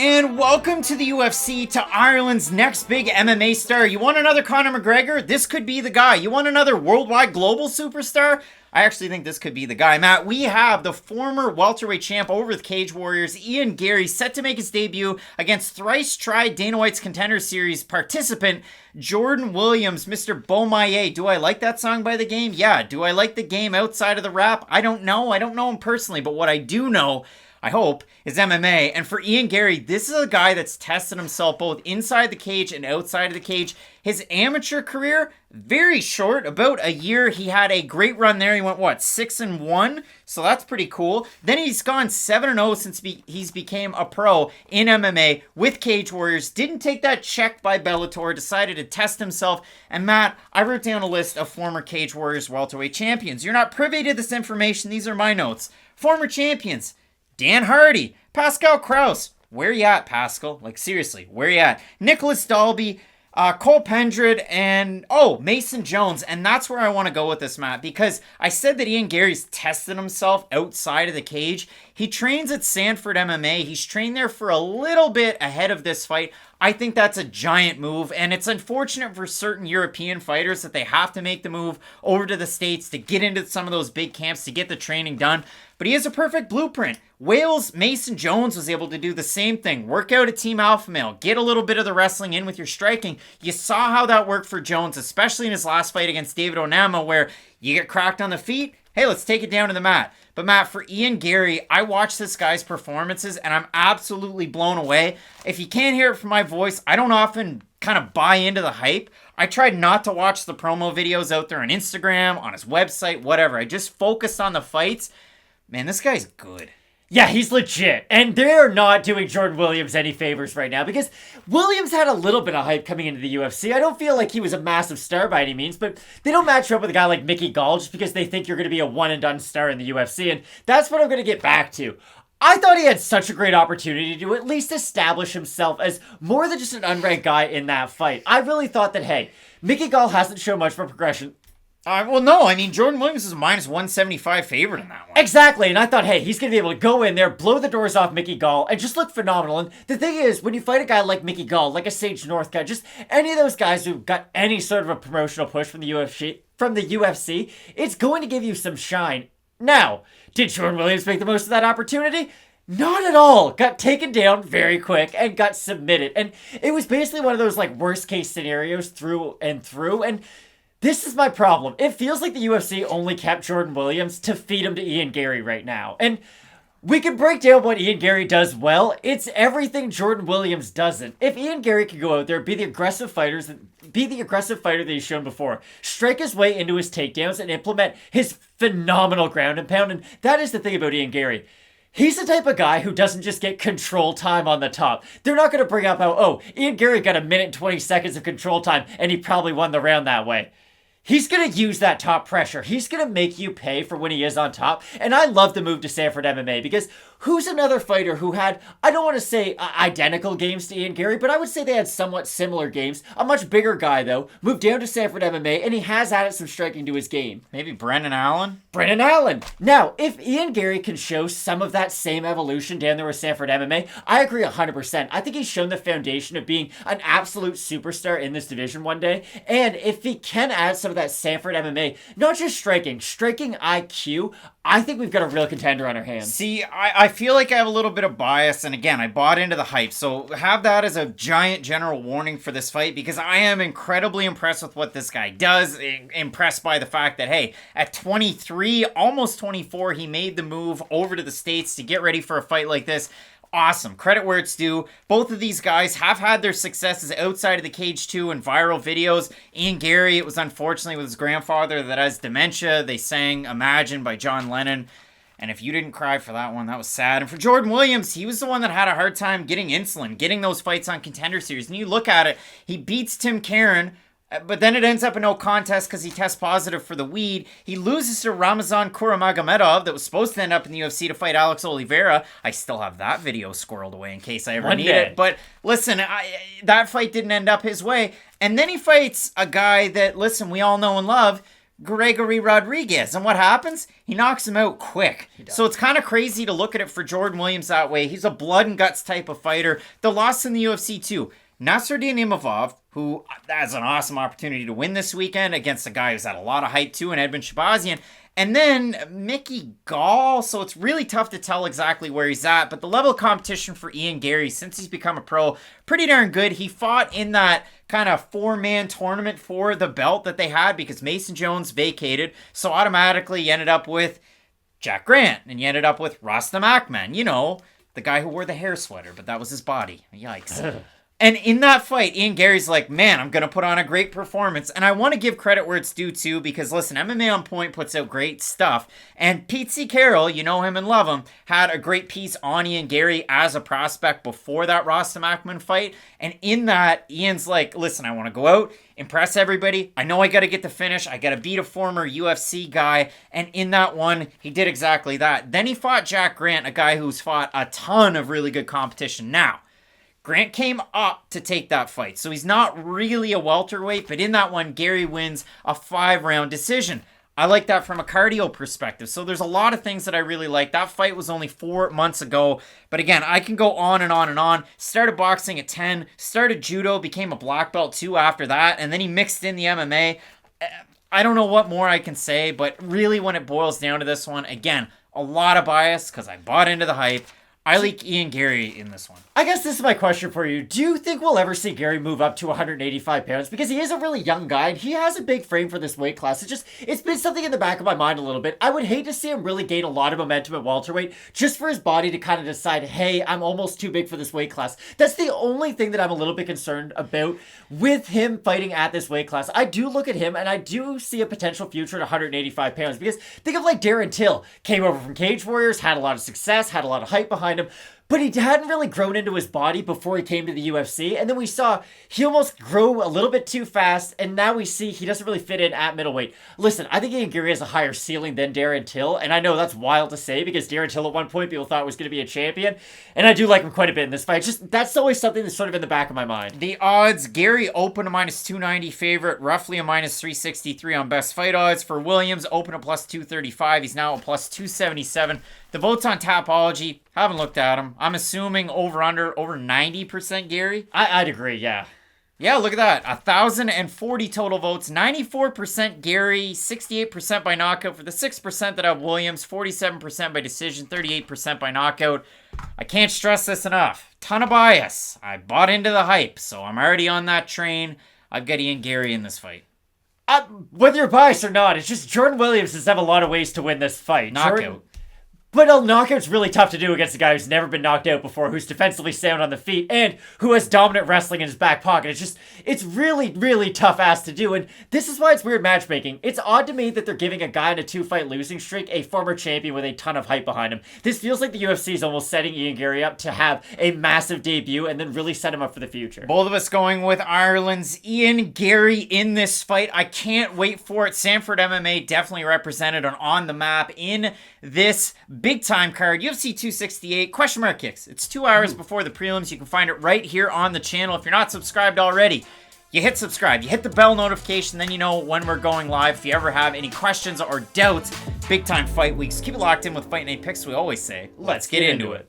And welcome to the UFC, to Ireland's next big MMA star. You want another Conor McGregor? This could be the guy. You want another worldwide global superstar? I actually think this could be the guy. Matt, we have the former welterweight champ over the Cage Warriors, Garry, set to make his debut against thrice-tried Dana White's Contender Series participant, Jordan Williams, Mr. Bomaye. Do I like that song by The Game? Yeah. Do I like The Game outside of the rap? I don't know. I don't know him personally, but what I do know, I hope, is MMA. And for Garry, this is a guy that's tested himself both inside the cage and outside of the cage. His amateur career, very short, about a year. He had a great run there. He went, 6-1? So that's pretty cool. Then he's gone 7-0 since he's became a pro in MMA with Cage Warriors. Didn't take that check by Bellator, decided to test himself. And Matt, I wrote down a list of former Cage Warriors welterweight champions. You're not privy to this information. These are my notes. Former champions: Dan Hardy, Pascal Kraus. Where you at, Pascal? Like, seriously, where you at? Nicholas Dalby, Cole Pendred, and, Mason Jones. And that's where I want to go with this, Matt, because I said that Garry's tested himself outside of the cage. He trains at Sanford MMA. He's trained there for a little bit ahead of this fight. I think that's a giant move, and it's unfortunate for certain European fighters that they have to make the move over to the States to get into some of those big camps to get the training done. But he has a perfect blueprint. Wales Mason Jones was able to do the same thing. Work out a Team Alpha Male. Get a little bit of the wrestling in with your striking. You saw how that worked for Jones, especially in his last fight against David Onama, where you get cracked on the feet. Hey, let's take it down to the mat. But Matt, for Garry, I watched this guy's performances and I'm absolutely blown away. If you can't hear it from my voice, I don't often kind of buy into the hype. I tried not to watch the promo videos out there on Instagram, on his website, whatever. I just focused on the fights. Man, this guy's good. Yeah, he's legit. And they're not doing Jordan Williams any favors right now because Williams had a little bit of hype coming into the UFC. I don't feel like he was a massive star by any means, but they don't match up with a guy like Mickey Gall just because they think you're going to be a one-and-done star in the UFC. And that's what I'm going to get back to. I thought he had such a great opportunity to at least establish himself as more than just an unranked guy in that fight. I really thought that, hey, Mickey Gall hasn't shown much of a progression. Jordan Williams is a minus 175 favorite in that one. Exactly, and I thought, hey, he's going to be able to go in there, blow the doors off Mickey Gall, and just look phenomenal. And the thing is, when you fight a guy like Mickey Gall, like a Sage North guy, just any of those guys who got any sort of a promotional push from the UFC, it's going to give you some shine. Now, did Jordan Williams make the most of that opportunity? Not at all. Got taken down very quick and got submitted. And it was basically one of those like worst case scenarios through and through. And this is my problem. It feels like the UFC only kept Jordan Williams to feed him to Garry right now. And we can break down what Garry does well. It's everything Jordan Williams doesn't. If Garry could go out there, be the aggressive fighter that he's shown before, strike his way into his takedowns and implement his phenomenal ground and pound. And that is the thing about Garry. He's the type of guy who doesn't just get control time on the top. They're not going to bring up how, Garry got a minute and 20 seconds of control time and he probably won the round that way. He's going to use that top pressure. He's going to make you pay for when he is on top. And I love the move to Sanford MMA because who's another fighter who had, I don't want to say identical games to Garry, but I would say they had somewhat similar games. A much bigger guy, though, moved down to Sanford MMA, and he has added some striking to his game. Maybe Brendan Allan? Brendan Allan. Now, if Garry can show some of that same evolution down there with Sanford MMA, I agree 100%. I think he's shown the foundation of being an absolute superstar in this division one day. And if he can add some of that Sanford MMA, not just striking IQ, I think we've got a real contender on our hands. See, I feel like I have a little bit of bias, and again, I bought into the hype, so have that as a giant general warning for this fight, because I am incredibly impressed with what this guy does, impressed by the fact that, hey, at 23, almost 24, he made the move over to the States to get ready for a fight like this. Awesome. Credit where it's due. Both of these guys have had their successes outside of the cage too in viral videos. Garry, it was unfortunately with his grandfather that has dementia. They sang Imagine by John Lennon. And if you didn't cry for that one, that was sad. And for Jordan Williams, he was the one that had a hard time getting insulin, getting those fights on Contender Series. And you look at it, he beats Tim Karen, but then it ends up in no contest because he tests positive for the weed. He loses to Ramazan Kuramagomedov that was supposed to end up in the UFC to fight Alex Oliveira. I still have that video squirreled away in case I ever need it. But listen, that fight didn't end up his way. And then he fights a guy that, listen, we all know and love, Gregory Rodriguez. And what happens? He knocks him out quick. So it's kind of crazy to look at it for Jordan Williams that way. He's a blood and guts type of fighter. The loss in the UFC too. Nassourdine Imavov, who has an awesome opportunity to win this weekend against a guy who's had a lot of hype too, in Edmen Shahbazyan. And then Mickey Gall, so it's really tough to tell exactly where he's at. But the level of competition for Ian Garry, since he's become a pro, pretty darn good. He fought in that kind of four-man tournament for the belt that they had because Mason Jones vacated. So automatically you ended up with Jack Grant, and you ended up with Rostam Akman. You know, the guy who wore the hair sweater, but that was his body. Yikes. And in that fight, Ian Garry's like, man, I'm going to put on a great performance. And I want to give credit where it's due, too, because, listen, MMA On Point puts out great stuff. And Pete C. Carroll, you know him and love him, had a great piece on Ian Garry as a prospect before that Rostam Akman fight. And in that, Ian's like, listen, I want to go out, impress everybody. I know I got to get the finish. I got to beat a former UFC guy. And in that one, he did exactly that. Then he fought Jack Grant, a guy who's fought a ton of really good competition. Now, Grant came up to take that fight, so he's not really a welterweight, but in that one, Garry wins a 5-round decision. I like that from a cardio perspective, so there's a lot of things that I really like. That fight was only 4 months ago, but again, I can go on and on and on. Started boxing at 10, started judo, became a black belt too after that, and then he mixed in the MMA. I don't know what more I can say, but really when it boils down to this one, again, a lot of bias because I bought into the hype. I like Ian Garry in this one. I guess this is my question for you. Do you think we'll ever see Garry move up to 185 pounds? Because he is a really young guy, and he has a big frame for this weight class. It's been something in the back of my mind a little bit. I would hate to see him really gain a lot of momentum at welterweight, just for his body to kind of decide, hey, I'm almost too big for this weight class. That's the only thing that I'm a little bit concerned about with him fighting at this weight class. I do look at him, and I do see a potential future at 185 pounds, because think of like Darren Till, came over from Cage Warriors, had a lot of success, had a lot of hype behind him, but he hadn't really grown into his body before he came to the UFC. And then we saw he almost grew a little bit too fast. And now we see he doesn't really fit in at middleweight. Listen, I think Ian Garry has a higher ceiling than Darren Till. And I know that's wild to say because Darren Till at one point people thought was going to be a champion. And I do like him quite a bit in this fight. Just that's always something that's sort of in the back of my mind. The odds, Garry open a minus 290 favorite, roughly a minus 363 on best fight odds. For Williams, open a plus 235. He's now a plus 277. The votes on Tapology, haven't looked at them. I'm assuming over 90% Garry. I'd agree, yeah. Yeah, look at that. 1,040 total votes. 94% Garry, 68% by knockout for the 6% that have Williams, 47% by decision, 38% by knockout. I can't stress this enough. Ton of bias. I bought into the hype, so I'm already on that train. I've got Ian Garry in this fight. Whether you're biased or not, it's just Jordan Williams does have a lot of ways to win this fight. Knockout. But a knockout's really tough to do against a guy who's never been knocked out before, who's defensively sound on the feet, and who has dominant wrestling in his back pocket. It's really, really tough ass to do, and this is why it's weird matchmaking. It's odd to me that they're giving a guy in a 2-fight losing streak a former champion with a ton of hype behind him. This feels like the UFC is almost setting Ian Garry up to have a massive debut and then really set him up for the future. Both of us going with Ireland's Ian Garry in this fight. I can't wait for it. Sanford MMA definitely represented on the map in this big time card. UFC 268 question mark kicks. It's 2 hours before the prelims. You can find it right here on the channel. If you're not subscribed already, you hit subscribe, you hit the bell notification, then you know when we're going live. If you ever have any questions or doubts, big time fight weeks, keep it locked in with Fight Night Picks. We always say, let's get into it.